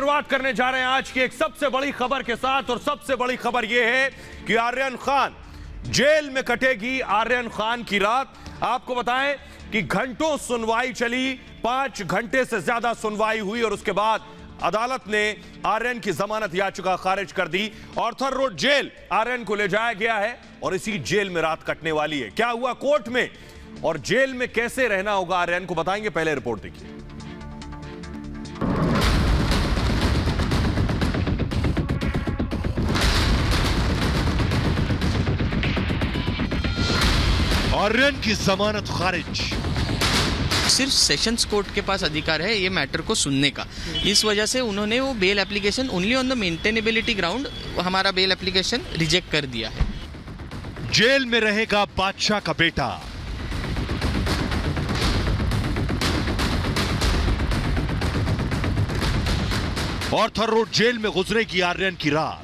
शुरुआत करने जा रहे हैं आज की एक सबसे बड़ी खबर के साथ, और सबसे बड़ी खबर यह है कि आर्यन खान जेल में कटेगी आर्यन खान की रात। आपको बताएं कि घंटों सुनवाई चली, 5 घंटे से ज्यादा सुनवाई हुई और उसके बाद अदालत ने आर्यन की जमानत याचिका खारिज कर दी। ऑर्थर रोड जेल आर्यन को ले जाया गया है और इसी जेल में रात कटने वाली है। क्या हुआ कोर्ट में और जेल में कैसे रहना होगा आर्यन को बताएंगे, पहले रिपोर्ट देखिए। आर्यन की जमानत खारिज। सिर्फ सेशंस कोर्ट के पास अधिकार है ये मैटर को सुनने का। इस वजह से उन्होंने वो bail application only on the maintainability ground हमारा बेल एप्लीकेशन रिजेक्ट कर दिया है। जेल में रहेगा बादशाह का बेटा। ऑर्थर रोड जेल में गुजरेगी आर्यन की रात।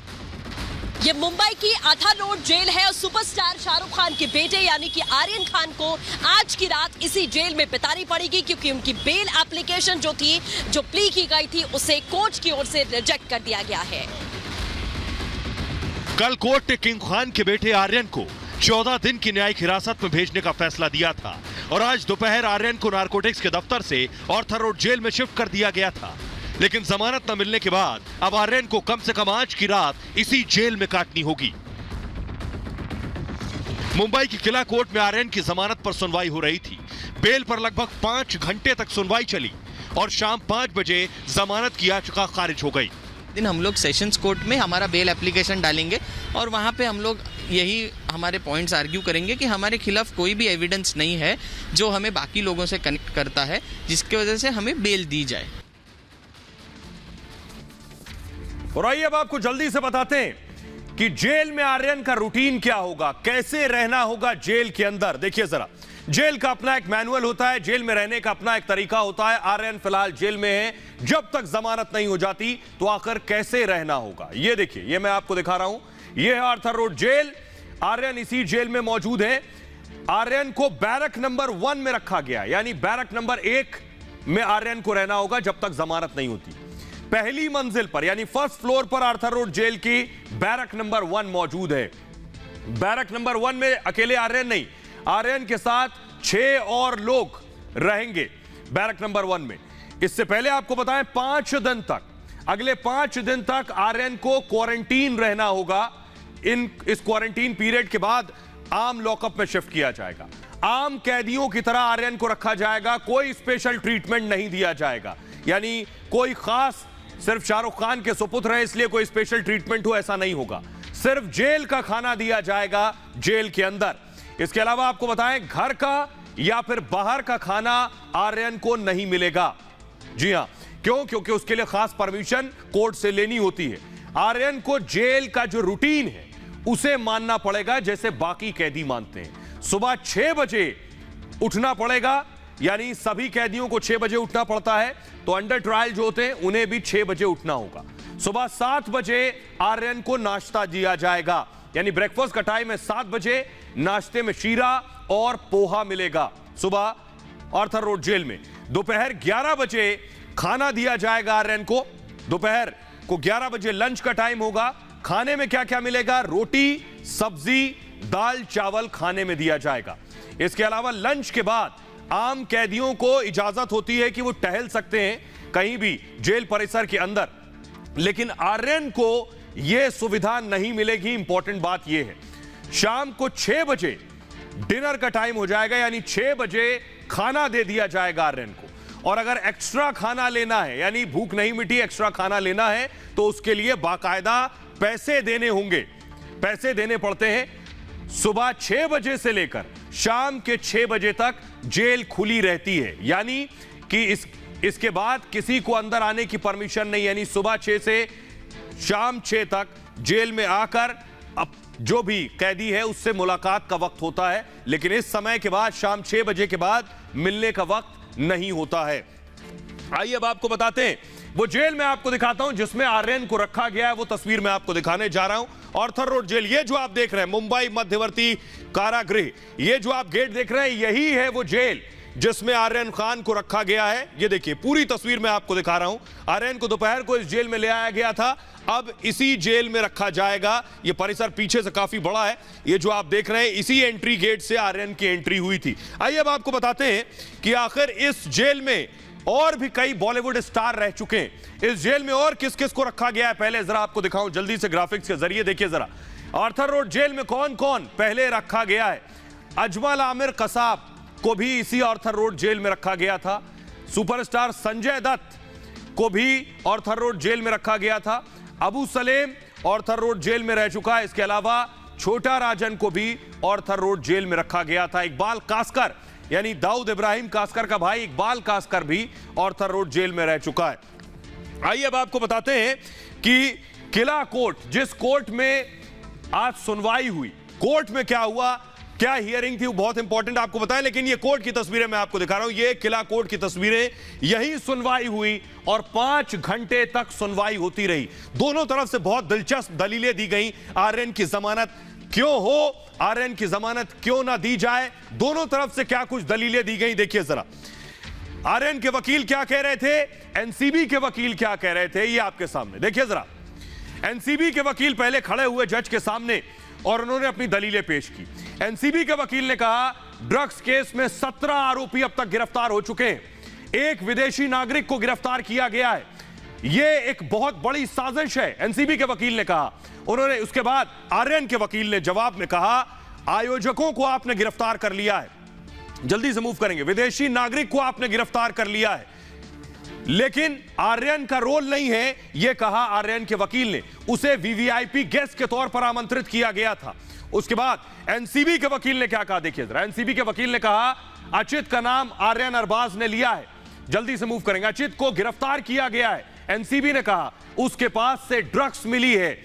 ये मुंबई की आर्थर रोड जेल है और सुपरस्टार शाहरुख खान के बेटे यानी कि आर्यन खान को आज की रात इसी जेल में बितानी पड़ेगी, क्योंकि उनकी बेल एप्लीकेशन जो प्ली की गई थी उसे कोर्ट की ओर से रिजेक्ट कर दिया गया है। कल कोर्ट ने किंग खान के बेटे आर्यन को 14 दिन की न्यायिक हिरासत में भेजने का फैसला दिया था और आज दोपहर आर्यन को नारकोटिक्स के दफ्तर से ऑर्थर रोड जेल में शिफ्ट कर दिया गया था। लेकिन जमानत न मिलने के बाद अब आर्यन को कम से कम आज की रात इसी जेल में काटनी होगी। मुंबई की किला कोर्ट में आर्यन की जमानत पर सुनवाई हो रही थी। बेल पर लगभग 5 घंटे तक सुनवाई चली और शाम 5 बजे जमानत की याचिका खारिज हो गई। दिन हम लोग सेशंस कोर्ट में हमारा बेल एप्लीकेशन डालेंगे और वहां पे हम लोग यही हमारे पॉइंट्स आर्ग्यू करेंगे कि हमारे खिलाफ कोई भी एविडेंस नहीं है जो हमें बाकी लोगों से कनेक्ट करता है, जिसकी वजह से हमें बेल दी जाए। और आइए अब आपको जल्दी से बताते हैं कि जेल में आर्यन का रूटीन क्या होगा, कैसे रहना होगा जेल के अंदर। देखिए जरा, जेल का अपना एक मैनुअल होता है, जेल में रहने का अपना एक तरीका होता है। आर्यन फिलहाल जेल में है, जब तक जमानत नहीं हो जाती तो आखिर कैसे रहना होगा ये देखिए। ये मैं आपको दिखा रहा हूं, ये है आर्थर रोड जेल। आर्यन इसी जेल में मौजूद है। आर्यन को बैरक नंबर 1 में रखा गया, यानी बैरक नंबर 1 में आर्यन को रहना होगा जब तक जमानत नहीं होती। पहली मंजिल पर यानी फर्स्ट फ्लोर पर आर्थर रोड जेल की बैरक नंबर 1 मौजूद है। बैरक नंबर 1 में अकेले आर्यन नहीं, आर्यन के साथ 6 और लोग रहेंगे बैरक नंबर 1 में। इससे पहले आपको बताएं 5 दिन तक, अगले 5 दिन तक आर्यन को क्वारंटीन रहना होगा। इस क्वारंटीन पीरियड के बाद आम लॉकअप में शिफ्ट किया जाएगा। आम कैदियों की तरह आर्यन को रखा जाएगा, कोई स्पेशल ट्रीटमेंट नहीं दिया जाएगा। यानी कोई खास सिर्फ शाहरुख खान के सुपुत्र है इसलिए कोई स्पेशल ट्रीटमेंट हो, ऐसा नहीं होगा। सिर्फ जेल का खाना दिया जाएगा जेल के अंदर। इसके अलावा आपको बताएं घर का या फिर बाहर का खाना आर्यन को नहीं मिलेगा। जी हां, क्यों? क्योंकि उसके लिए खास परमिशन कोर्ट से लेनी होती है। आर्यन को जेल का जो रूटीन है उसे मानना पड़ेगा जैसे बाकी कैदी मानते हैं। सुबह 6 बजे उठना पड़ेगा, यानी सभी कैदियों को 6 बजे उठना पड़ता है, तो अंडर ट्रायल जो होते हैं उन्हें भी 6 बजे उठना होगा। सुबह 7 बजे आर्यन को नाश्ता दिया जाएगा, यानी ब्रेकफास्ट का टाइम है 7 बजे। नाश्ते में शीरा और पोहा मिलेगा सुबह आर्थर रोड जेल में। दोपहर 11 बजे खाना दिया जाएगा आर्यन को। दोपहर को 11 बजे लंच का टाइम होगा। खाने में क्या क्या मिलेगा? रोटी, सब्जी, दाल, चावल खाने में दिया जाएगा। इसके अलावा लंच के बाद आम कैदियों को इजाजत होती है कि वो टहल सकते हैं कहीं भी जेल परिसर के अंदर, लेकिन आर्यन को यह सुविधा नहीं मिलेगी। इंपॉर्टेंट बात यह है, शाम को 6 बजे डिनर का टाइम हो जाएगा, यानी 6 बजे खाना दे दिया जाएगा आर्यन को। और अगर एक्स्ट्रा खाना लेना है, यानी भूख नहीं मिटी, एक्स्ट्रा खाना लेना है, तो उसके लिए बाकायदा पैसे देने होंगे, पैसे देने पड़ते हैं। सुबह 6 बजे से लेकर शाम के 6 बजे तक जेल खुली रहती है, यानी कि इसके बाद किसी को अंदर आने की परमिशन नहीं। यानी सुबह 6 से शाम 6 तक जेल में आकर अब जो भी कैदी है उससे मुलाकात का वक्त होता है, लेकिन इस समय के बाद शाम 6 बजे के बाद मिलने का वक्त नहीं होता है। आइए अब आपको बताते हैं वो जेल में आपको दिखाता हूं जिसमें आर्यन को रखा गया है। वो तस्वीर मैं आपको दिखाने जा रहा हूं। ऑर्थर रोड जेल, ये जो आप देख रहे हैं मुंबई मध्यवर्ती कारागृह, ये जो आप गेट देख रहे हैं यही है वो जेल जिसमें आर्यन खान को रखा गया है। ये देखिए पूरी तस्वीर मैं आपको दिखा रहा हूं। आर्यन को दोपहर को इस जेल में ले आया गया था, अब इसी जेल में रखा जाएगा। ये परिसर पीछे से काफी बड़ा है। ये जो आप देख रहे हैं इसी एंट्री गेट से आर्यन की एंट्री हुई थी। आइए अब आपको बताते हैं कि आखिर इस जेल में और भी कई बॉलीवुड स्टार रह चुके हैं। इस जेल में और किस किस को रखा गया है पहले जरा आपको दिखाऊं जल्दी से ग्राफिक्स के जरिए। देखिए जरा आर्थर रोड जेल में कौन कौन पहले रखा गया है। अजमल आमिर कसाब को भी इसी आर्थर रोड जेल में रखा गया था। सुपरस्टार संजय दत्त को भी आर्थर रोड जेल में रखा गया था। Abu Salem Arthur Road Jail में रह चुका है। इसके अलावा छोटा राजन को भी आर्थर रोड जेल में रखा गया था। इकबाल कास्कर यानी दाऊद इब्राहिम कास्कर का भाई इकबाल कास्कर भी आर्थर रोड जेल में रह चुका है। आइए अब आपको बताते हैं कि किला कोर्ट, जिस कोर्ट में आज सुनवाई हुई, कोर्ट में क्या हुआ, क्या हियरिंग थी, वो बहुत इंपॉर्टेंट आपको बताएं। लेकिन ये कोर्ट की तस्वीरें मैं आपको दिखा रहा हूं, ये किला कोर्ट की तस्वीरें। यही सुनवाई हुई और 5 घंटे तक सुनवाई होती रही। दोनों तरफ से बहुत दिलचस्प दलीलें दी गई। आर्यन की जमानत क्यों हो, आर्यन की जमानत क्यों ना दी जाए, दोनों तरफ से क्या कुछ दलीलें दी गई। देखिए जरा आर्यन के वकील क्या कह रहे थे, एनसीबी के वकील क्या कह रहे थे, ये आपके सामने देखिए जरा। एनसीबी के वकील पहले खड़े हुए जज के सामने और उन्होंने अपनी दलीलें पेश की। एनसीबी के वकील ने कहा ड्रग्स केस में 17 आरोपी अब तक गिरफ्तार हो चुके हैं, एक विदेशी नागरिक को गिरफ्तार किया गया है, यह एक बहुत बड़ी साजिश है, एनसीबी के वकील ने कहा। उन्होंने उसके बाद आर्यन के वकील ने जवाब में कहा आयोजकों को आपने गिरफ्तार कर लिया है, जल्दी से मूव करेंगे, विदेशी नागरिक को आपने गिरफ्तार कर लिया है, लेकिन आर्यन का रोल नहीं है, यह कहा आर्यन के वकील ने। उसे वीवीआईपी गेस्ट के तौर पर आमंत्रित किया गया था। उसके बाद एनसीबी के वकील ने क्या कहा, देखिए जरा। एनसीबी के वकील ने कहा अचित का नाम आर्यन अरबाज ने लिया है, जल्दी से मूव करेंगे, अचित को गिरफ्तार किया गया है। एनसीबी ने कहा उसके पास से ड्रग्स मिली है,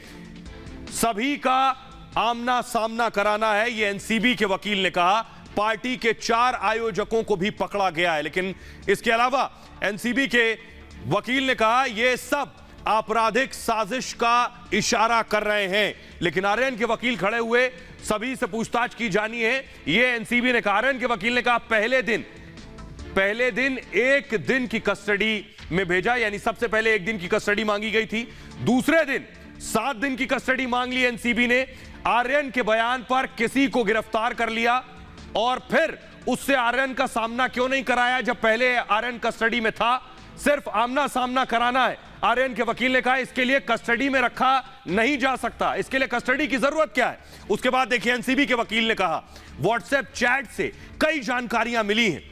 सभी का आमना सामना कराना है, यह एनसीबी के वकील ने कहा। पार्टी के 4 आयोजकों को भी पकड़ा गया है, लेकिन इसके अलावा एनसीबी के वकील ने कहा यह सब आपराधिक साजिश का इशारा कर रहे हैं। लेकिन आर्यन के वकील खड़े हुए, सभी से पूछताछ की जानी है, यह एनसीबी ने कहा। आर्यन के वकील ने कहा पहले दिन 1 दिन की कस्टडी में भेजा, यानी सबसे पहले 1 दिन की कस्टडी मांगी गई थी, दूसरे दिन 7 दिन की कस्टडी मांग ली एनसीबी ने। आर्यन के बयान पर किसी को गिरफ्तार कर लिया और फिर उससे आर्यन का सामना क्यों नहीं कराया जब पहले आर्यन कस्टडी में था, सिर्फ आमना सामना कराना है। आर्यन के वकील ने कहा इसके लिए कस्टडी में रखा नहीं जा सकता, इसके लिए कस्टडी की जरूरत क्या है। उसके बाद देखिए एनसीबी के वकील ने कहा व्हाट्सएप चैट से कई जानकारियां मिली हैं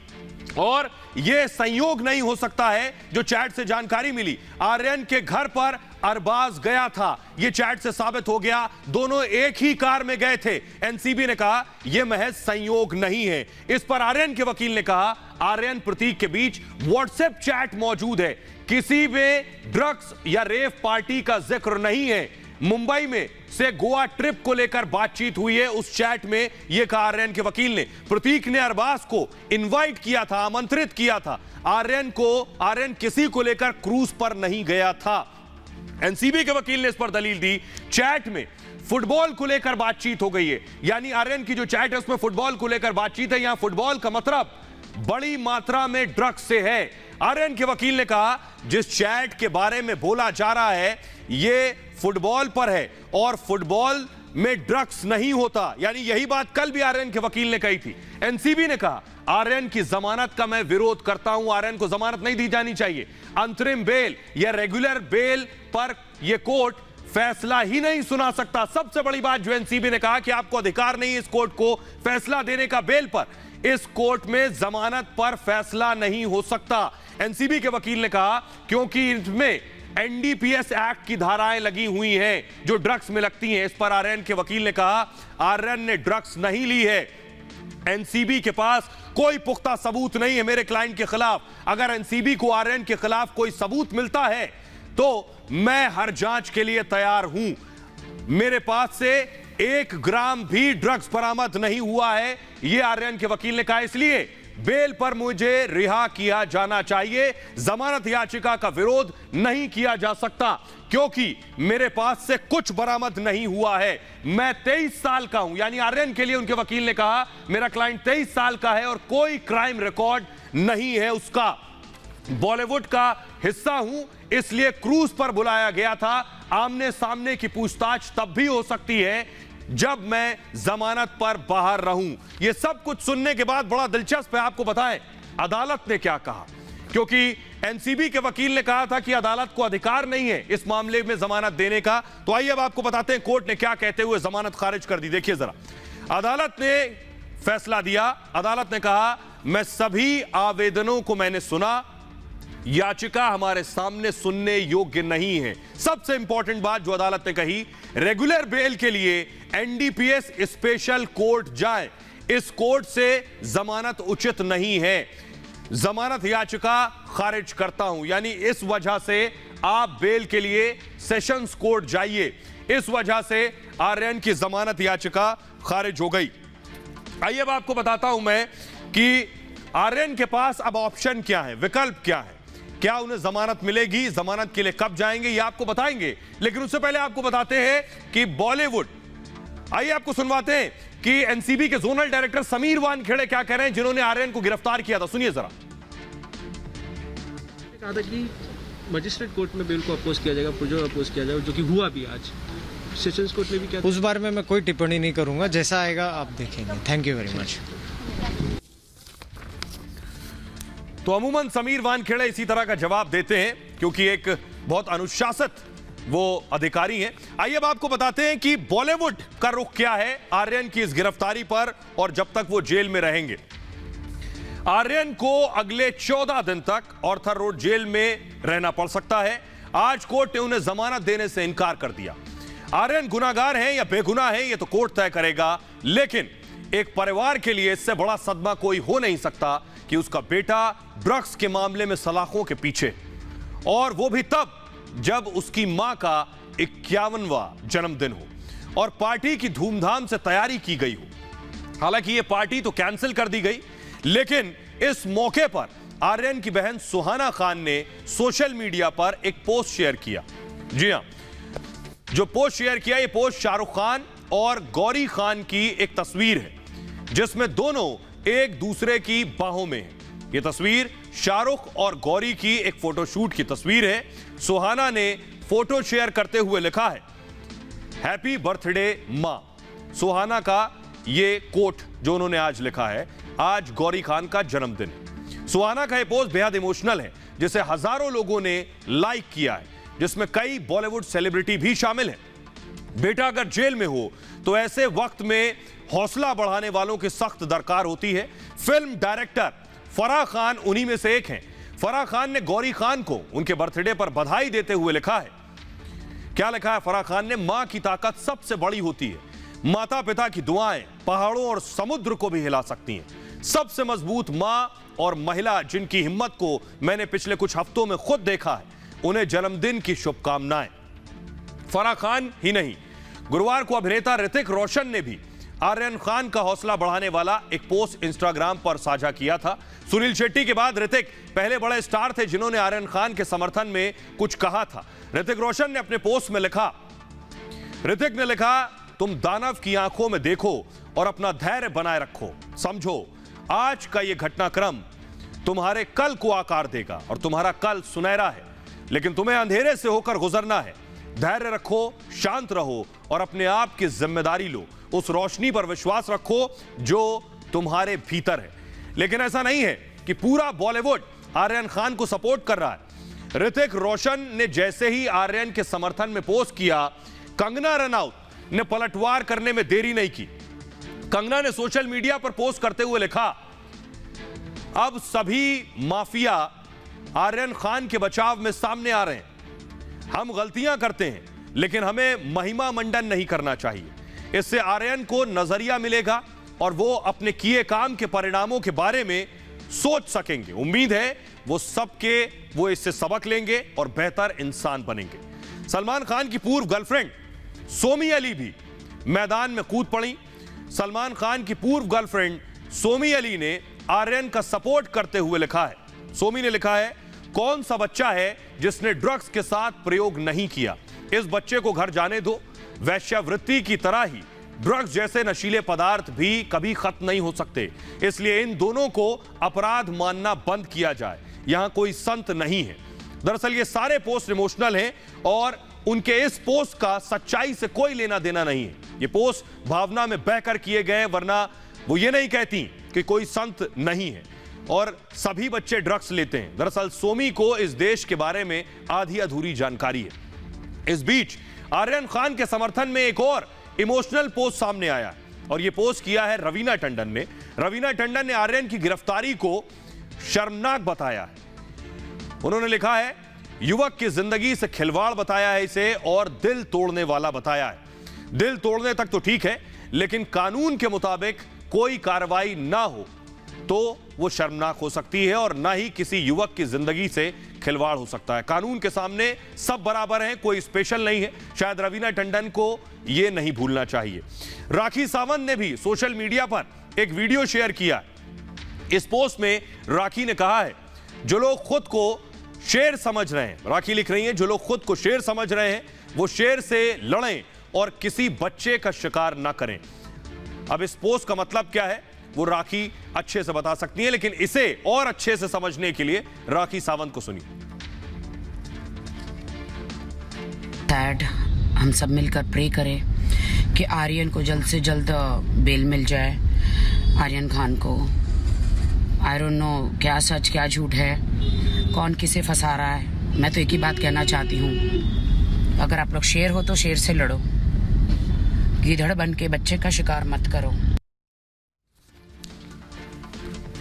और यह संयोग नहीं हो सकता है जो चैट से जानकारी मिली। आर्यन के घर पर अरबाज गया था, यह चैट से साबित हो गया, दोनों एक ही कार में गए थे। एनसीबी ने कहा यह महज संयोग नहीं है। इस पर आर्यन के वकील ने कहा आर्यन प्रतीक के बीच व्हाट्सएप चैट मौजूद है, किसी में ड्रग्स या रेव पार्टी का जिक्र नहीं है। मुंबई में से गोवा ट्रिप को लेकर बातचीत हुई है उस चैट में, यह कहा आर्यन के वकील ने। प्रतीक ने अरबाज को इनवाइट किया था, आमंत्रित किया था। आर्यन किसी को लेकर क्रूज पर नहीं गया था। एनसीबी के वकील ने इस पर दलील दी चैट में फुटबॉल को लेकर बातचीत हो गई है, यानी आर्यन की जो चैट है उसमें फुटबॉल को लेकर बातचीत है। यहां फुटबॉल का मतलब बड़ी मात्रा में ड्रग्स से है। आर्यन के वकील ने कहा जिस चैट के बारे में बोला जा रहा है यह फुटबॉल पर है और फुटबॉल में ड्रग्स नहीं होता, यानी यही बात कल भी आर्यन के वकील ने कही थी। एनसीबी ने कहा आर्यन की जमानत का मैं विरोध करता हूं, आर्यन को जमानत नहीं दी जानी चाहिए। अंतरिम बेल या रेगुलर बेल पर यह कोर्ट फैसला ही नहीं सुना सकता। सबसे बड़ी बात जो एनसीबी ने कहा कि आपको अधिकार नहीं इस कोर्ट को फैसला देने का बेल पर, इस कोर्ट में जमानत पर फैसला नहीं हो सकता। एनसीबी के वकील ने कहा क्योंकि इसमें एनडीपीएस एक्ट की धाराएं लगी हुई हैं जो ड्रग्स में लगती हैं। इस पर आर्यन के वकील ने कहा आर्यन ने ड्रग्स नहीं ली है, एनसीबी के पास कोई पुख्ता सबूत नहीं है मेरे क्लाइंट के खिलाफ। अगर एनसीबी को आर्यन के खिलाफ कोई सबूत मिलता है तो मैं हर जांच के लिए तैयार हूं। मेरे पास से 1 ग्राम भी ड्रग्स बरामद नहीं हुआ है, यह आर्यन के वकील ने कहा, इसलिए बेल पर मुझे रिहा किया जाना चाहिए। जमानत याचिका का विरोध नहीं किया जा सकता क्योंकि मेरे पास से कुछ बरामद नहीं हुआ है। मैं 23 साल का हूं, यानी आर्यन के लिए उनके वकील ने कहा मेरा क्लाइंट 23 साल का है और कोई क्राइम रिकॉर्ड नहीं है उसका। बॉलीवुड का हिस्सा हूं, इसलिए क्रूज पर बुलाया गया था। आमने सामने की पूछताछ तब भी हो सकती है जब मैं जमानत पर बाहर रहूं। यह सब कुछ सुनने के बाद बड़ा दिलचस्प है, आपको बताएं अदालत ने क्या कहा, क्योंकि एनसीबी के वकील ने कहा था कि अदालत को अधिकार नहीं है इस मामले में जमानत देने का। तो आइए अब आपको बताते हैं कोर्ट ने क्या कहते हुए जमानत खारिज कर दी। देखिए जरा, अदालत ने फैसला दिया। अदालत ने कहा मैं सभी आवेदनों को मैंने सुना, याचिका हमारे सामने सुनने योग्य नहीं है। सबसे इंपॉर्टेंट बात जो अदालत ने कही, रेगुलर बेल के लिए एनडीपीएस स्पेशल कोर्ट जाए, इस कोर्ट से जमानत उचित नहीं है। जमानत याचिका खारिज करता हूं, यानी इस वजह से आप बेल के लिए सेशंस कोर्ट जाइए। इस वजह से आर्यन की जमानत याचिका खारिज हो गई। आइए अब आपको बताता हूं मैं कि आर्यन के पास अब ऑप्शन क्या है, विकल्प क्या है, क्या उन्हें जमानत मिलेगी, जमानत के लिए कब जाएंगे ये आपको बताएंगे। लेकिन उससे पहले आपको बताते हैं कि बॉलीवुड, आइए आपको सुनवाते हैं कि एनसीबी के जोनल डायरेक्टर समीर वानखेड़े क्या कह रहे हैं, जिन्होंने आर्यन को गिरफ्तार किया था। सुनिए जरा। कहा था कि मजिस्ट्रेट कोर्ट में बेल को अपोज किया जाएगा, प्रोजो अपोज किया जाएगा, जो कि हुआ भी आज। सेशंस कोर्ट में भी क्या, उस बारे में मैं कोई टिप्पणी नहीं करूंगा, जैसा आएगा आप देखेंगे। Thank you very much. तो अमूमन समीर वानखेड़े इसी तरह का जवाब देते हैं क्योंकि एक बहुत अनुशासित वो अधिकारी हैं। आइए अब आपको बताते हैं कि बॉलीवुड का रुख क्या है आर्यन की इस गिरफ्तारी पर और जब तक वो जेल में रहेंगे। आर्यन को अगले 14 दिन तक ऑर्थर रोड जेल में रहना पड़ सकता है। आज कोर्ट ने उन्हें जमानत देने से इनकार कर दिया। आर्यन गुनाहगार हैं या बेगुनाह हैं ये तो कोर्ट तय करेगा, लेकिन एक परिवार के लिए इससे बड़ा सदमा कोई हो नहीं सकता कि उसका बेटा ड्रग्स के मामले में सलाखों के पीछे, और वो भी तब जब उसकी मां का 51वां जन्मदिन हो और पार्टी की धूमधाम से तैयारी की गई हो। हालांकि ये पार्टी तो कैंसिल कर दी गई, लेकिन इस मौके पर आर्यन की बहन सुहाना खान ने सोशल मीडिया पर एक पोस्ट शेयर किया। जी हां, जो पोस्ट शेयर किया, ये पोस्ट शाहरुख खान और गौरी खान की एक तस्वीर है जिसमें दोनों एक दूसरे की बाहों में है। यह तस्वीर शाहरुख और गौरी की एक फोटोशूट की तस्वीर है। सुहाना ने फोटो शेयर करते हुए लिखा है हैप्पी बर्थडे मां। सुहाना का ये कोट जो उन्होंने आज लिखा है, आज गौरी खान का जन्मदिन है। सुहाना का ये पोस्ट बेहद इमोशनल है जिसे हजारों लोगों ने लाइक किया है, जिसमें कई बॉलीवुड सेलिब्रिटी भी शामिल हैं। बेटा अगर जेल में हो तो ऐसे वक्त में हौसला बढ़ाने वालों की सख्त दरकार होती है। फिल्म डायरेक्टर फराह खान उन्हीं में से एक हैं। फराह खान ने गौरी खान को उनके बर्थडे पर बधाई देते हुए लिखा है, क्या लिखा है फराह खान ने, मां की ताकत सबसे बड़ी होती है। माता पिता की दुआएं पहाड़ों और समुद्र को भी हिला सकती हैं। सबसे मजबूत मां और महिला जिनकी हिम्मत को मैंने पिछले कुछ हफ्तों में खुद देखा है, उन्हें जन्मदिन की शुभकामनाएं। फराह खान ही नहीं, गुरुवार को अभिनेता ऋतिक रोशन ने भी आर्यन खान का हौसला बढ़ाने वाला एक पोस्ट इंस्टाग्राम पर साझा किया था। सुनील शेट्टी के बाद ऋतिक पहले बड़े स्टार थे जिन्होंने आर्यन खान के समर्थन में कुछ कहा था। ऋतिक रोशन ने अपने पोस्ट में लिखा, ऋतिक ने लिखा, तुम दानव की आंखों में देखो और अपना धैर्य बनाए रखो। समझो आज का यह घटनाक्रम तुम्हारे कल को आकार देगा और तुम्हारा कल सुनहरा है, लेकिन तुम्हें अंधेरे से होकर गुजरना है। धैर्य रखो, शांत रहो और अपने आप की जिम्मेदारी लो। उस रोशनी पर विश्वास रखो जो तुम्हारे भीतर है। लेकिन ऐसा नहीं है कि पूरा बॉलीवुड आर्यन खान को सपोर्ट कर रहा है। ऋतिक रोशन ने जैसे ही आर्यन के समर्थन में पोस्ट किया, कंगना रनौत ने पलटवार करने में देरी नहीं की। कंगना ने सोशल मीडिया पर पोस्ट करते हुए लिखा, अब सभी माफिया आर्यन खान के बचाव में सामने आ रहे हैं। हम गलतियां करते हैं लेकिन हमें महिमा मंडन नहीं करना चाहिए। इससे आर्यन को नजरिया मिलेगा और वो अपने किए काम के परिणामों के बारे में सोच सकेंगे। उम्मीद है वो इससे सबक लेंगे और बेहतर इंसान बनेंगे। सलमान खान की पूर्व गर्लफ्रेंड सोमी अली भी मैदान में कूद पड़ी। सलमान खान की पूर्व गर्लफ्रेंड सोमी अली ने आर्यन का सपोर्ट करते हुए लिखा है। सोमी ने लिखा है, कौन सा बच्चा है जिसने ड्रग्स के साथ प्रयोग नहीं किया? इस बच्चे को घर जाने दो। वैश्यावृत्ति की तरह ही ड्रग्स जैसे नशीले पदार्थ भी कभी खत्म नहीं हो सकते, इसलिए इन दोनों को अपराध मानना बंद किया जाए। यहां कोई संत नहीं है। दरअसल ये सारे पोस्ट इमोशनल हैं और उनके इस पोस्ट का सच्चाई से कोई लेना देना नहीं है। ये पोस्ट भावना में बहकर किए गए, वरना वो ये नहीं कहती कि कोई संत नहीं है और सभी बच्चे ड्रग्स लेते हैं। दरअसल सोमी को इस देश के बारे में आधी अधूरी जानकारी है। इस बीच आर्यन खान के समर्थन में एक और इमोशनल पोस्ट सामने आया और यह पोस्ट किया है रवीना टंडन ने। रवीना टंडन ने आर्यन की गिरफ्तारी को शर्मनाक बताया है। उन्होंने लिखा है, युवक की जिंदगी से खिलवाड़ बताया है इसे और दिल तोड़ने वाला बताया है। दिल तोड़ने तक तो ठीक है, लेकिन कानून के मुताबिक कोई कार्रवाई ना हो तो वो शर्मनाक हो सकती है और ना ही किसी युवक की जिंदगी से खिलवाड़ हो सकता है। कानून के सामने सब बराबर हैं, कोई स्पेशल नहीं है। शायद रवीना टंडन को यह नहीं भूलना चाहिए। राखी सावंत ने भी सोशल मीडिया पर एक वीडियो शेयर किया। इस पोस्ट में राखी ने कहा है, जो लोग खुद को शेर समझ रहे हैं, राखी लिख रही हैं, जो लोग खुद को शेर समझ रहे हैं वो शेर से लड़ें और किसी बच्चे का शिकार ना करें। अब इस पोस्ट का मतलब क्या है वो राखी अच्छे से बता सकती है, लेकिन इसे और अच्छे से समझने के लिए राखी सावंत को सुनिए। डैड, हम सब मिलकर प्रे करें कि आर्यन को जल्द से जल्द बेल मिल जाए। आर्यन खान को आई डोंट नो क्या सच क्या झूठ है, कौन किसे फंसा रहा है। मैं तो एक ही बात कहना चाहती हूँ, अगर आप लोग शेर हो तो शेर से लड़ो, गीदड़ बन के बच्चे का शिकार मत करो।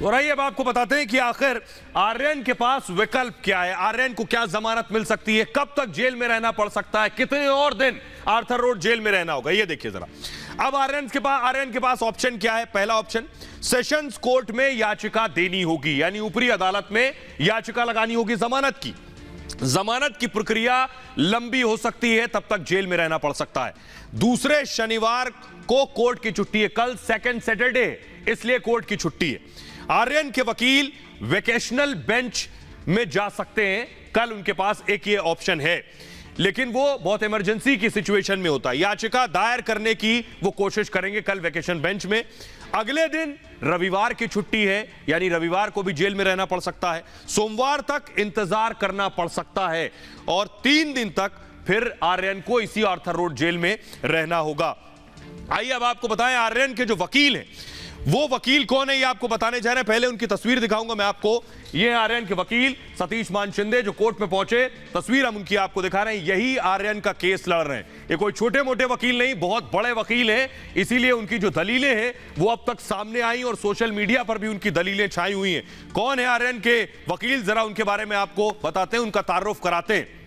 और आइए अब आपको बताते हैं कि आखिर आर्यन के पास विकल्प क्या है। आर्यन को क्या जमानत मिल सकती है, कब तक जेल में रहना पड़ सकता है, कितने और दिन आर्थर रोड जेल में रहना होगा, ये देखिए जरा। अब आर्यन के पास ऑप्शन क्या है। पहला ऑप्शन, सेशंस कोर्ट में याचिका देनी होगी, यानी ऊपरी अदालत में याचिका लगानी होगी जमानत की। जमानत की प्रक्रिया लंबी हो सकती है, तब तक जेल में रहना पड़ सकता है। दूसरे शनिवार को कोर्ट की छुट्टी है, कल सेकंड सैटरडे, इसलिए कोर्ट की छुट्टी है। आर्यन के वकील वेकेशनल बेंच में जा सकते हैं, कल उनके पास एक ये ऑप्शन है, लेकिन वो बहुत इमरजेंसी की सिचुएशन में होता है। याचिका दायर करने की वो कोशिश करेंगे कल वेकेशन बेंच में। अगले दिन रविवार की छुट्टी है, यानी रविवार को भी जेल में रहना पड़ सकता है। सोमवार तक इंतजार करना पड़ सकता है और 3 दिन तक फिर आर्यन को इसी आर्थर रोड जेल में रहना होगा। आइए अब आपको बताएं आर्यन के जो वकील हैं, वो वकील कौन है ये आपको बताने जा रहे हैं। पहले उनकी तस्वीर दिखाऊंगा मैं आपको। ये आर्यन के वकील सतीश मान शिंदे जो कोर्ट में पहुंचे, तस्वीर हम उनकी आपको दिखा रहे हैं। यही आर्यन का केस लड़ रहे हैं। ये कोई छोटे मोटे वकील नहीं, बहुत बड़े वकील हैं, इसीलिए उनकी जो दलीलें हैं वो अब तक सामने आई और सोशल मीडिया पर भी उनकी दलीलें छाई हुई हैं। कौन है आर्यन के वकील, जरा उनके बारे में आपको बताते हैं, उनका तारुफ कराते हैं।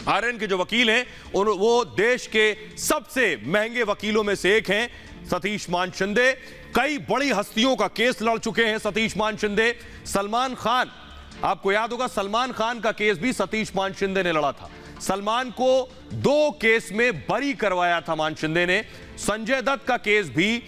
आर्यन के जो वकील हैं वो देश के सबसे महंगे वकीलों में से एक हैं, सतीश मान शिंदे। कई बड़ी हस्तियों का केस लड़ चुके हैं सतीश मान शिंदे। सलमान खान, आपको याद होगा, सलमान खान का केस भी सतीश मान शिंदे ने लड़ा था। सलमान को 2 केस में बरी करवाया था मान शिंदे ने। संजय दत्त का केस भी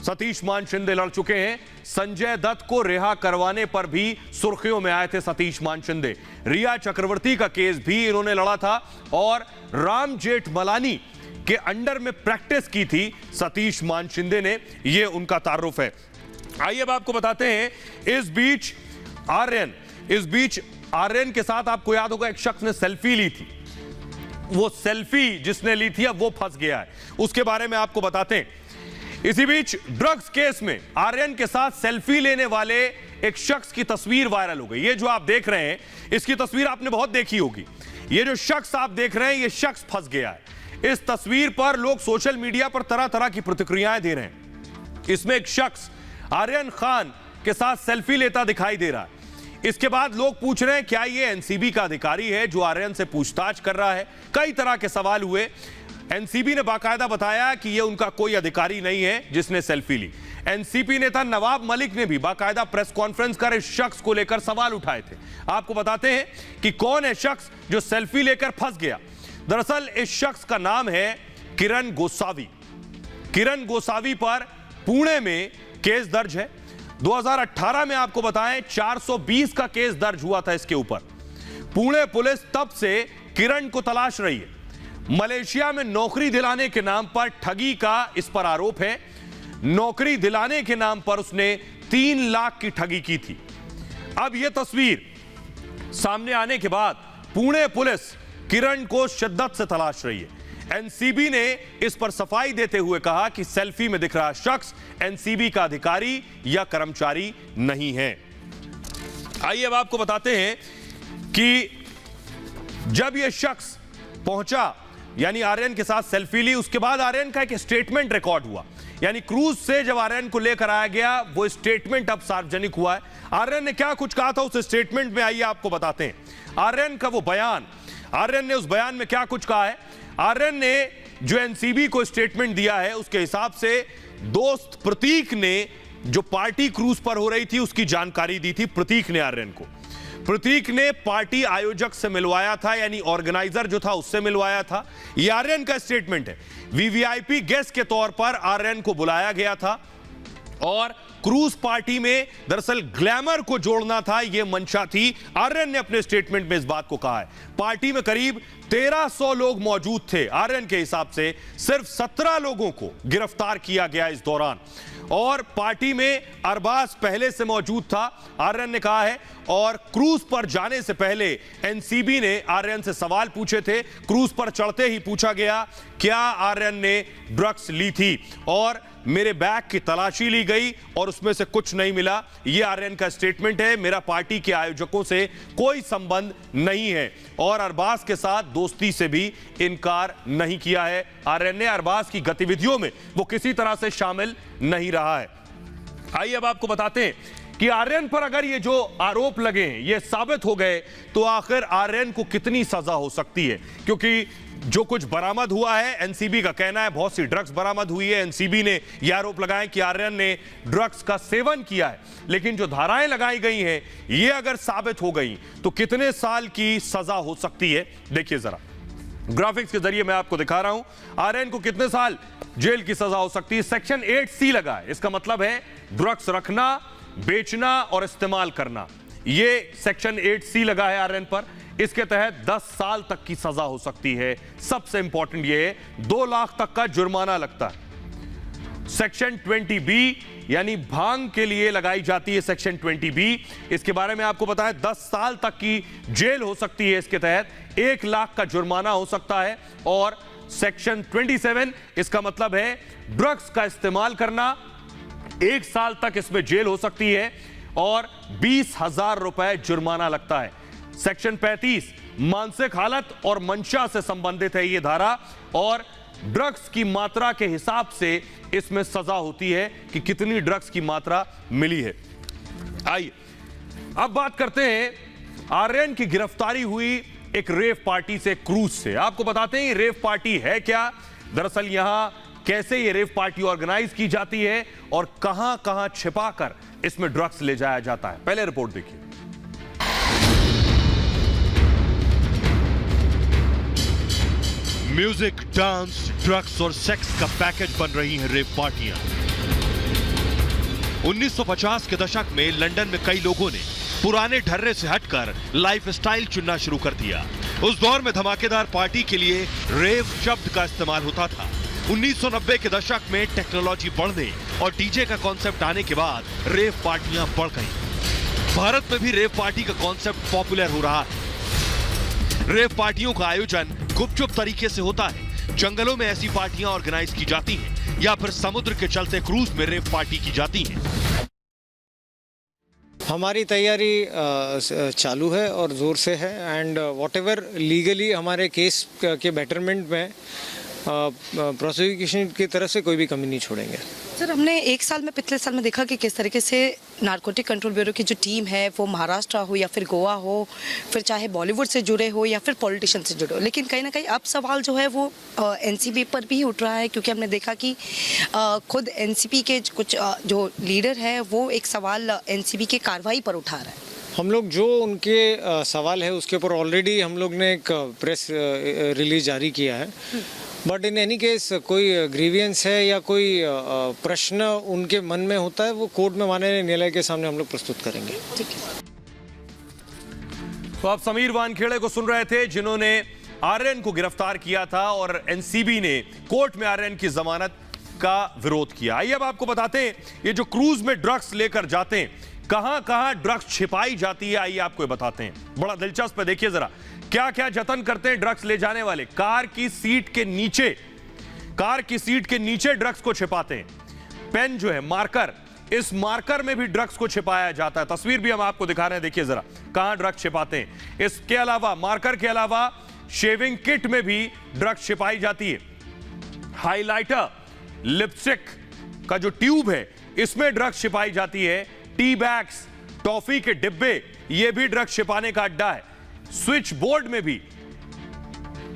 सतीश मान शिंदे लड़ चुके हैं। संजय दत्त को रिहा करवाने पर भी सुर्खियों में आए थे सतीश मान शिंदे। रिया चक्रवर्ती का केस भी इन्होंने लड़ा था और राम जेठमलानी के अंडर में प्रैक्टिस की थी सतीश मान शिंदे ने। यह उनका तारुफ है। आइए अब आपको बताते हैं, इस बीच आर्यन के साथ आपको याद होगा एक शख्स ने सेल्फी ली थी। वो सेल्फी जिसने ली थी अब वो फंस गया है, उसके बारे में आपको बताते हैं। इसी बीच ड्रग्स केस में आर्यन के साथ सेल्फी लेने वाले एक शख्स की तस्वीर वायरल हो गई। ये जो आप देख रहे हैं, इसकी तस्वीर आपने बहुत देखी होगी। ये जो शख्स आप देख रहे हैं, ये शख्स फंस गया है। इस तस्वीर पर लोग सोशल मीडिया पर तरह तरह की प्रतिक्रियाएं दे रहे हैं। इसमें एक शख्स आर्यन खान के साथ सेल्फी लेता दिखाई दे रहा है। इसके बाद लोग पूछ रहे हैं क्या ये एनसीबी का अधिकारी है जो आर्यन से पूछताछ कर रहा है। कई तरह के सवाल हुए। एनसीबी ने बाकायदा बताया कि ये उनका कोई अधिकारी नहीं है जिसने सेल्फी ली। एनसीपी नेता नवाब मलिक ने भी बाकायदा प्रेस कॉन्फ्रेंस कर इस शख्स को लेकर सवाल उठाए थे। आपको बताते हैं कि कौन है शख्स जो सेल्फी लेकर फंस गया। दरअसल इस शख्स का नाम है किरण गोसावी। किरण गोसावी पर पुणे में केस दर्ज है। 2018 में आपको बताएं 420 का केस दर्ज हुआ था इसके ऊपर। पुणे पुलिस तब से किरण को तलाश रही है। मलेशिया में नौकरी दिलाने के नाम पर ठगी का इस पर आरोप है। नौकरी दिलाने के नाम पर उसने 3 लाख की ठगी की थी। अब यह तस्वीर सामने आने के बाद पुणे पुलिस किरण को शिद्दत से तलाश रही है। एनसीबी ने इस पर सफाई देते हुए कहा कि सेल्फी में दिख रहा शख्स एनसीबी का अधिकारी या कर्मचारी नहीं है। आइए अब आपको बताते हैं कि जब यह शख्स पहुंचा, यानी आर्यन के साथ सेल्फी ली, उसके बाद आर्यन का एक स्टेटमेंट रिकॉर्ड हुआ। यानी क्रूज से जब आर्यन को लेकर आया गया, वो स्टेटमेंट अब सार्वजनिक हुआ है। आर्यन ने क्या कुछ कहा था उस स्टेटमेंट में, आइए आपको बताते हैं। आर्यन का वो बयान, आर्यन ने उस बयान में क्या कुछ कहा है। आर्यन ने जो एनसीबी को स्टेटमेंट दिया है उसके हिसाब से दोस्त प्रतीक ने जो पार्टी क्रूज पर हो रही थी उसकी जानकारी दी थी। प्रतीक ने आर्यन को, प्रतीक ने पार्टी आयोजक से मिलवाया था, यानी ऑर्गेनाइजर जो था उससे मिलवाया था। यह आर्यन का स्टेटमेंट है। वीवीआईपी गेस्ट के तौर पर आर्यन को बुलाया गया था और क्रूज पार्टी में दरअसल ग्लैमर को जोड़ना था, यह मंशा थी। आर्यन ने अपने स्टेटमेंट में इस बात को कहा है। पार्टी में करीब 1300 लोग मौजूद थे। आर्यन के हिसाब से सिर्फ 17 लोगों को गिरफ्तार किया गया इस दौरान, और पार्टी में अरबाज पहले से मौजूद था, आर्यन ने कहा है। और क्रूज पर जाने से पहले एनसीबी ने आर्यन से सवाल पूछे थे। क्रूज पर चढ़ते ही पूछा गया क्या आर्यन ने ड्रग्स ली थी, और मेरे बैग की तलाशी ली गई और उसमें से कुछ नहीं मिला। यह आर्यन का स्टेटमेंट है। मेरा पार्टी के आयोजकों से कोई संबंध नहीं है और अरबाज के साथ दोस्ती से भी इनकार नहीं किया है। आर्यन ने अरबाज की गतिविधियों में वो किसी तरह से शामिल नहीं रहा है। आइए अब आपको बताते हैं कि आर्यन पर अगर ये जो आरोप लगे हैं ये साबित हो गए तो आखिर आर्यन को कितनी सजा हो सकती है, क्योंकि जो कुछ बरामद हुआ है, एनसीबी का कहना है बहुत सी ड्रग्स बरामद हुई है। एनसीबी ने यह आरोप लगाया कि आर्यन ने ड्रग्स का सेवन किया है, लेकिन जो धाराएं लगाई गई हैं ये अगर साबित हो गई तो कितने साल की सजा हो सकती है। देखिए जरा ग्राफिक्स के जरिए मैं आपको दिखा रहा हूं आर्यन को कितने साल जेल की सजा हो सकती है। सेक्शन 8C लगा है, इसका मतलब है ड्रग्स रखना, बेचना और इस्तेमाल करना। ये सेक्शन 8C लगा है आर्यन पर। इसके तहत 10 साल तक की सजा हो सकती है। सबसे इंपॉर्टेंट ये है 2 लाख तक का जुर्माना लगता है। सेक्शन 20B यानी भांग के लिए लगाई जाती है सेक्शन 20B, इसके बारे में आपको बताएं 10 साल तक की जेल हो सकती है। इसके तहत 1 लाख का जुर्माना हो सकता है। और सेक्शन 27 इसका मतलब है ड्रग्स का इस्तेमाल करना, 1 साल तक इसमें जेल हो सकती है और 20,000 रुपए जुर्माना लगता है। सेक्शन 35 मानसिक हालत और मंशा से संबंधित है यह धारा, और ड्रग्स की मात्रा के हिसाब से इसमें सजा होती है कि कितनी ड्रग्स की मात्रा मिली है। आइए अब बात करते हैं आर्यन की गिरफ्तारी हुई एक रेव पार्टी से, क्रूज से। आपको बताते हैं ये रेव पार्टी है क्या, दरअसल यहां कैसे ये रेव पार्टी ऑर्गेनाइज की जाती है और कहां कहां छिपाकर इसमें ड्रग्स ले जाया जाता है। पहले रिपोर्ट देखिए। म्यूजिक, डांस, ड्रग्स और सेक्स का पैकेज बन रही हैं रेव पार्टियां। 1950 के दशक में लंदन में कई लोगों ने पुराने ढर्रे से हटकर लाइफस्टाइल चुनना शुरू कर दिया। उस दौर में धमाकेदार पार्टी के लिए रेव शब्द का इस्तेमाल होता था। 1990 के दशक में टेक्नोलॉजी बढ़ने और डीजे का कॉन्सेप्ट आने के बाद रेव पार्टियां बढ़ गईं। भारत में भी रेव पार्टी का कॉन्सेप्ट पॉपुलर हो रहा है। रेव पार्टियों का आयोजन गुपचुप तरीके से होता है। जंगलों में ऐसी पार्टियां ऑर्गेनाइज की जाती हैं या फिर समुद्र के चलते क्रूज में रेव पार्टी की जाती हैं। हमारी तैयारी चालू है और ज़ोर से है, एंड व्हाटएवर लीगली हमारे केस के बेटरमेंट में प्रोसिक्यूशन की तरफ से कोई भी कमी नहीं छोड़ेंगे। सर, हमने पिछले साल में देखा कि किस तरीके से नारकोटिक कंट्रोल ब्यूरो की जो टीम है वो महाराष्ट्र हो या फिर गोवा हो, फिर चाहे बॉलीवुड से जुड़े हो या फिर पॉलिटिशियन से जुड़े हो, लेकिन कहीं ना कहीं अब सवाल जो है वो एनसीबी पर भी उठ रहा है, क्योंकि हमने देखा कि खुद एनसीबी के कुछ जो लीडर है वो एक सवाल एनसीबी की कार्रवाई पर उठा रहा है। हम लोग जो उनके सवाल है उसके ऊपर ऑलरेडी हम लोग ने एक प्रेस रिलीज जारी किया है, बट इन एनी केस कोई ग्रीवियंस है या कोई प्रश्न उनके मन में होता है, वो कोर्ट में माननीय न्यायालय के सामने हम लोग प्रस्तुत करेंगे। ठीक है। तो आप समीर वानखेड़े को सुन रहे थे, जिन्होंने आर्यन को गिरफ्तार किया था और एनसीबी ने कोर्ट में आर्यन की जमानत का विरोध किया। आइए अब आपको बताते हैं, ये जो क्रूज में ड्रग्स लेकर जाते हैं, कहां कहां ड्रग्स छिपाई जाती है, आइए आपको बताते हैं। बड़ा दिलचस्प है, देखिए जरा क्या क्या जतन करते हैं ड्रग्स ले जाने वाले। कार की सीट के नीचे ड्रग्स को छिपाते हैं। पेन जो है, मार्कर, इस मार्कर में भी ड्रग्स को छिपाया जाता है। तस्वीर भी हम आपको दिखा रहे हैं, देखिए जरा कहां ड्रग्स छिपाते हैं। इसके अलावा, मार्कर के अलावा शेविंग किट में भी ड्रग्स छिपाई जाती है। हाइलाइटर, लिपस्टिक का जो ट्यूब है, इसमें ड्रग्स छिपाई जाती है। टी बैग्स, टॉफी के डिब्बे, ये भी ड्रग्स छिपाने का अड्डा है। स्विच बोर्ड में भी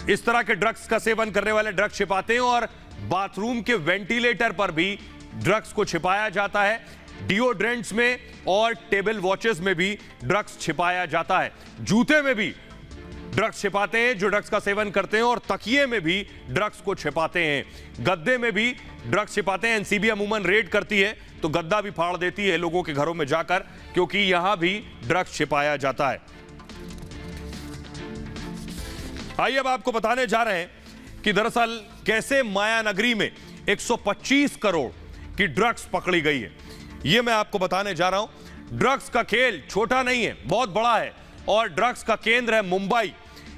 इस तरह के ड्रग्स का सेवन करने वाले ड्रग्स छिपाते हैं और बाथरूम के वेंटिलेटर पर भी ड्रग्स को छिपाया जाता है। डिओड्रेंट्स में और टेबल वॉचेस में भी ड्रग्स छिपाया जाता है। जूते में भी ड्रग्स छिपाते हैं जो ड्रग्स का सेवन करते हैं, और तकिए में भी ड्रग्स को छिपाते हैं। गद्दे में भी ड्रग्स छिपाते हैं। एनसीबी अमूमन रेड करती है तो गद्दा भी फाड़ देती है लोगों के घरों में जाकर, क्योंकि यहां भी ड्रग्स छिपाया जाता है। आइए अब आपको बताने जा रहे हैं कि दरअसल कैसे माया नगरी में 125 करोड़ की ड्रग्स पकड़ी गई है। यह मैं आपको बताने जा रहा हूं। ड्रग्स का खेल छोटा नहीं है, बहुत बड़ा है, और ड्रग्स का केंद्र है मुंबई।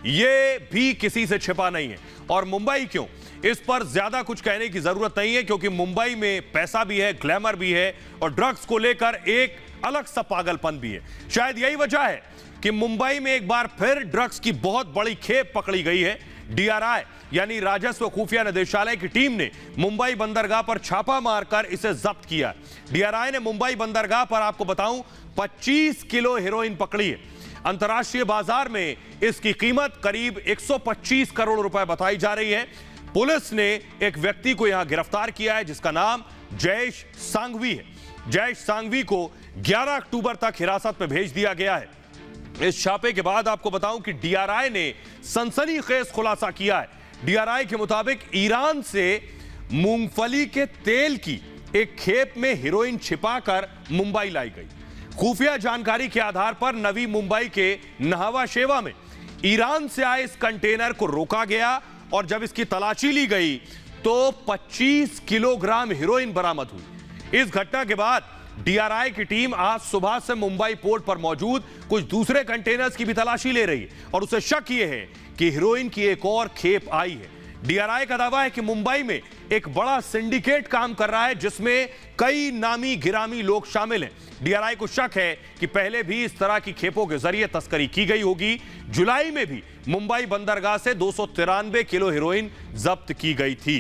यह भी किसी से छिपा नहीं है। और मुंबई क्यों, इस पर ज्यादा कुछ कहने की जरूरत नहीं है, क्योंकि मुंबई में पैसा भी है, ग्लैमर भी है, और ड्रग्स को लेकर एक अलग सा पागलपन भी है। शायद यही वजह है कि मुंबई में एक बार फिर ड्रग्स की बहुत बड़ी खेप पकड़ी गई है। डीआरआई यानी राजस्व खुफिया निदेशालय की टीम ने मुंबई बंदरगाह पर छापा मारकर इसे जब्त किया। डीआरआई ने मुंबई बंदरगाह पर, आपको बताऊं, 25 किलो हेरोइन पकड़ी है। अंतर्राष्ट्रीय बाजार में इसकी कीमत करीब 125 करोड़ रुपए बताई जा रही है। पुलिस ने एक व्यक्ति को यहां गिरफ्तार किया है जिसका नाम जयेश सांघवी है। जयेश सांघवी को 11 अक्टूबर तक हिरासत में भेज दिया गया है। इस छापे के बाद आपको बताऊं कि डीआरआई ने सनसनीखेज खुलासा किया है। डीआरआई के मुताबिक ईरान से मूंगफली के तेल की एक खेप में हेरोइन छिपाकर मुंबई लाई गई। खुफिया जानकारी के आधार पर नवी मुंबई के नहावा शेवा में ईरान से आए इस कंटेनर को रोका गया, और जब इसकी तलाशी ली गई तो 25 किलोग्राम हेरोइन बरामद हुई। इस घटना के बाद डीआरआई की टीम आज सुबह से मुंबई पोर्ट पर मौजूद कुछ दूसरे कंटेनर्स की भी तलाशी ले रही है, और उसे शक यह है कि हेरोइन की एक और खेप आई है। डीआरआई का दावा है कि मुंबई में एक बड़ा सिंडिकेट काम कर रहा है जिसमें कई नामी गिरामी लोग शामिल हैं। डीआरआई को शक है कि पहले भी इस तरह की खेपों के जरिए तस्करी की गई होगी। जुलाई में भी मुंबई बंदरगाह से 293 किलो हेरोइन जब्त की गई थी।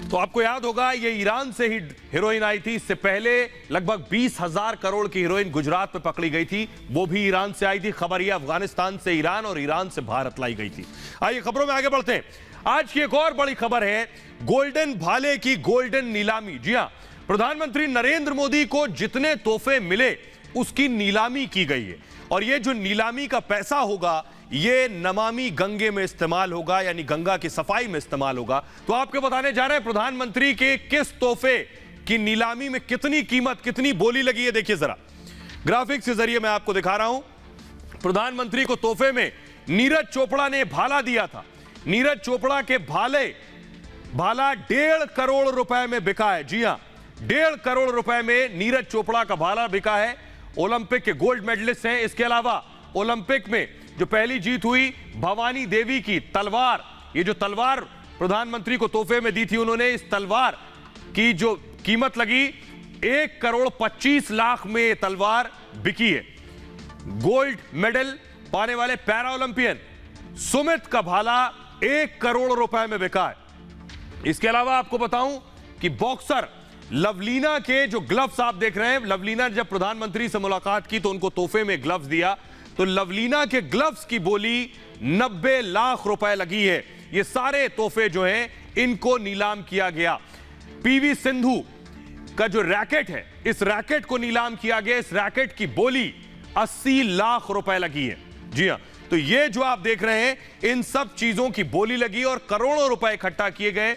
तो आपको याद होगा, ये ईरान से ही हेरोइन आई थी। इससे पहले लगभग 20,000 करोड़ की हेरोइन गुजरात में पकड़ी गई थी, वो भी ईरान से आई थी। खबर यह अफगानिस्तान से ईरान और ईरान से भारत लाई गई थी। आइए खबरों में आगे बढ़ते हैं। आज की एक और बड़ी खबर है गोल्डन भाले की गोल्डन नीलामी। जी हां, प्रधानमंत्री नरेंद्र मोदी को जितने तोहफे मिले उसकी नीलामी की गई है, और यह जो नीलामी का पैसा होगा ये नमामि गंगे में इस्तेमाल होगा, यानी गंगा की सफाई में इस्तेमाल होगा। तो आपको बताने जा रहे हैं प्रधानमंत्री के किस तोहफे की नीलामी में कितनी कीमत, कितनी बोली लगी है। देखिए जरा ग्राफिक्स के जरिए मैं आपको दिखा रहा हूं। प्रधानमंत्री को तोहफे में नीरज चोपड़ा ने भाला दिया था। नीरज चोपड़ा के भाला 1.5 करोड़ रुपए में बिका है। जी हां, 1.5 करोड़ रुपए में नीरज चोपड़ा का भाला बिका है। ओलंपिक के गोल्ड मेडलिस्ट हैं। इसके अलावा ओलंपिक में जो पहली जीत हुई, भवानी देवी की तलवार, ये जो तलवार प्रधानमंत्री को तोहफे में दी थी उन्होंने, इस तलवार की जो कीमत लगी 1 करोड़ 25 लाख में ये तलवार बिकी है। गोल्ड मेडल पाने वाले पैरा ओलंपियन सुमित का भाला 1 करोड़ रुपए में बिका है। इसके अलावा आपको बताऊं कि बॉक्सर लवलीना के जो ग्लव्स आप देख रहे हैं, लवलीना जब प्रधानमंत्री से मुलाकात की तो उनको तोहफे में ग्लव्स दिया, तो लवलीना के ग्लव्स की बोली 90 लाख रुपए लगी है। ये सारे तोहफे जो हैं इनको नीलाम किया गया। पीवी सिंधु का जो रैकेट है, इस रैकेट को नीलाम किया गया। इस रैकेट की बोली 80 लाख रुपए लगी है। जी हां, तो ये जो आप देख रहे हैं, इन सब चीजों की बोली लगी और करोड़ों रुपए इकट्ठा किए गए।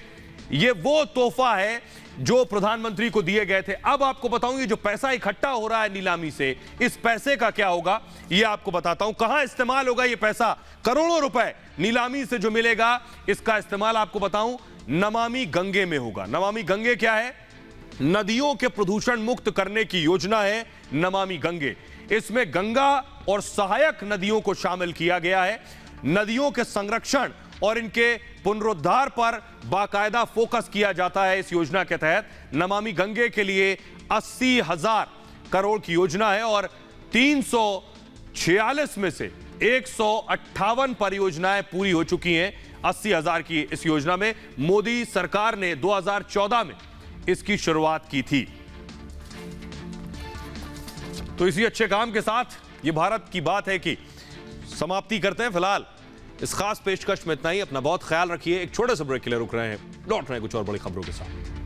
ये वो तोहफा है जो प्रधानमंत्री को दिए गए थे। अब आपको बताऊं ये जो पैसा इकट्ठा हो रहा है नीलामी से, इस पैसे का क्या होगा ये आपको बताता हूं। कहां इस्तेमाल होगा ये पैसा, करोड़ों रुपए नीलामी से जो मिलेगा, इसका इस्तेमाल आपको बताऊं नमामि गंगे में होगा। नमामि गंगे क्या है? नदियों के प्रदूषण मुक्त करने की योजना है नमामि गंगे। इसमें गंगा और सहायक नदियों को शामिल किया गया है। नदियों के संरक्षण और इनके पुनरुद्धार पर बाकायदा फोकस किया जाता है इस योजना के तहत। नमामि गंगे के लिए 80,000 करोड़ की योजना है और 346 में से 158 परियोजनाएं पूरी हो चुकी हैं 80,000 की इस योजना में। मोदी सरकार ने 2014 में इसकी शुरुआत की थी। तो इसी अच्छे काम के साथ ये भारत की बात है कि समाप्ति करते हैं। फिलहाल इस खास पेशकश में इतना ही। अपना बहुत ख्याल रखिए। एक छोटे से ब्रेक के लिए रुक रहे हैं, लौट रहे हैं कुछ और बड़ी खबरों के साथ।